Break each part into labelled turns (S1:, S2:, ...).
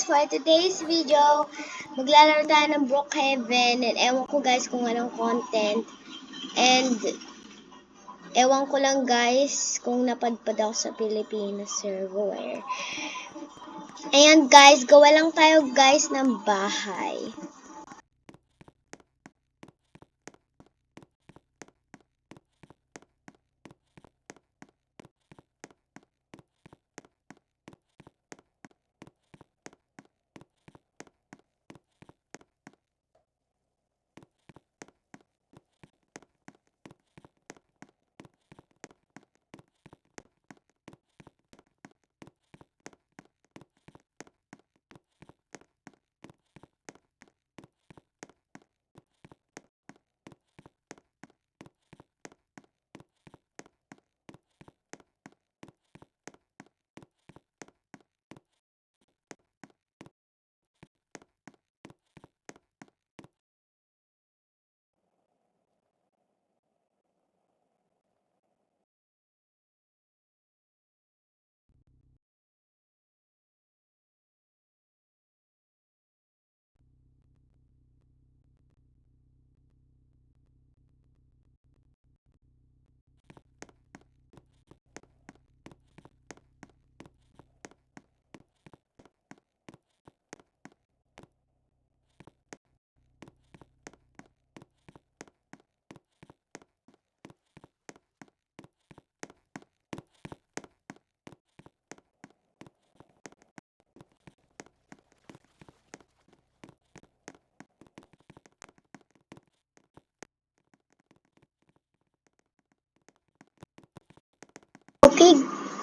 S1: for today's video, maglalaro tayo ng Brookhaven and ewan ko guys kung anong content and ewan ko lang guys kung napadpad ako sa Pilipinas server. Ayan guys, gawa lang tayo guys ng bahay.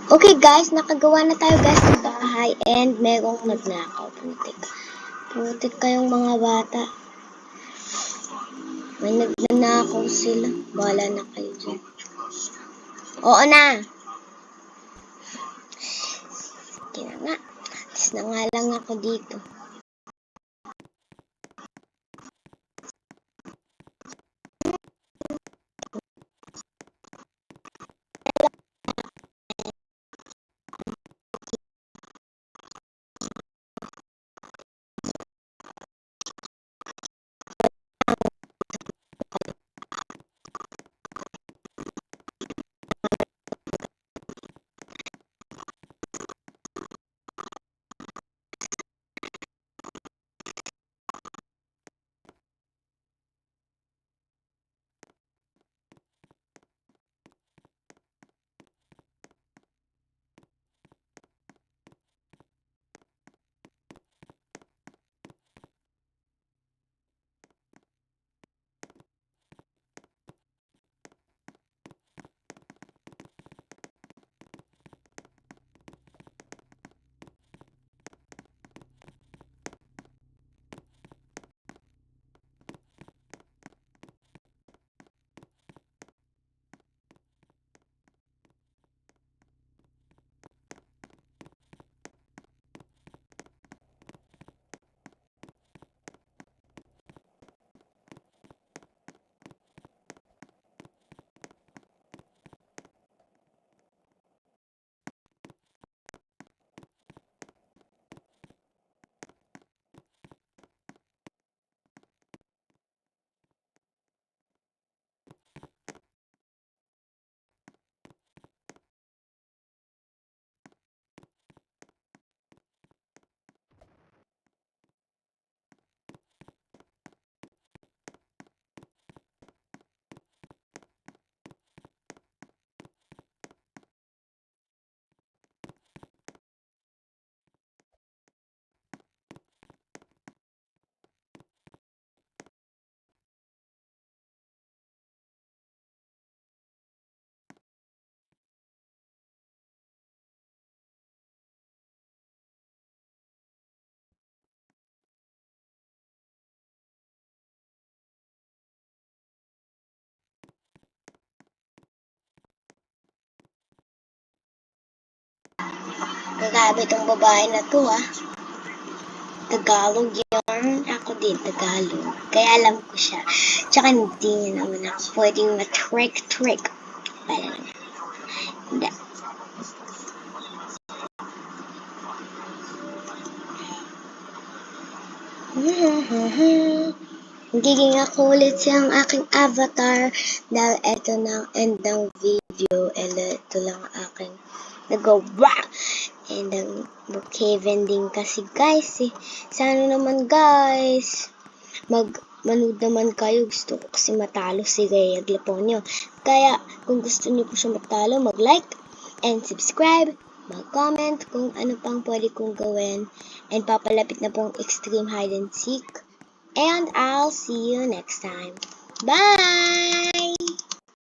S1: Okay guys, nakagawa na tayo guys ng bahay and merong nagnakaw. Putik kayong mga bata. May nagnanakaw sila. Bahala na kayo dyan. Oo na. Sige na nga. Atis na nga lang ako dito. Grabe tong babae na to Tagalog yarn. Ako din Tagalog. Kaya alam ko siya. Tsaka hindi niya naman ako pwedeng na-trick. Wala naman. Hindi. Magiging ako ulit siyang aking avatar dahil eto na ang end ng video and ito lang aking nagawa and ang bouquet vending kasi guys sana naman guys manood naman kayo, gusto ko kasi matalo si Rhea Gliponio, kaya kung gusto niyo po siya matalo mag-like and subscribe, mag-comment kung ano pang pwede kong gawin and papalapit na pong extreme hide and seek. And I'll see you next time. Bye!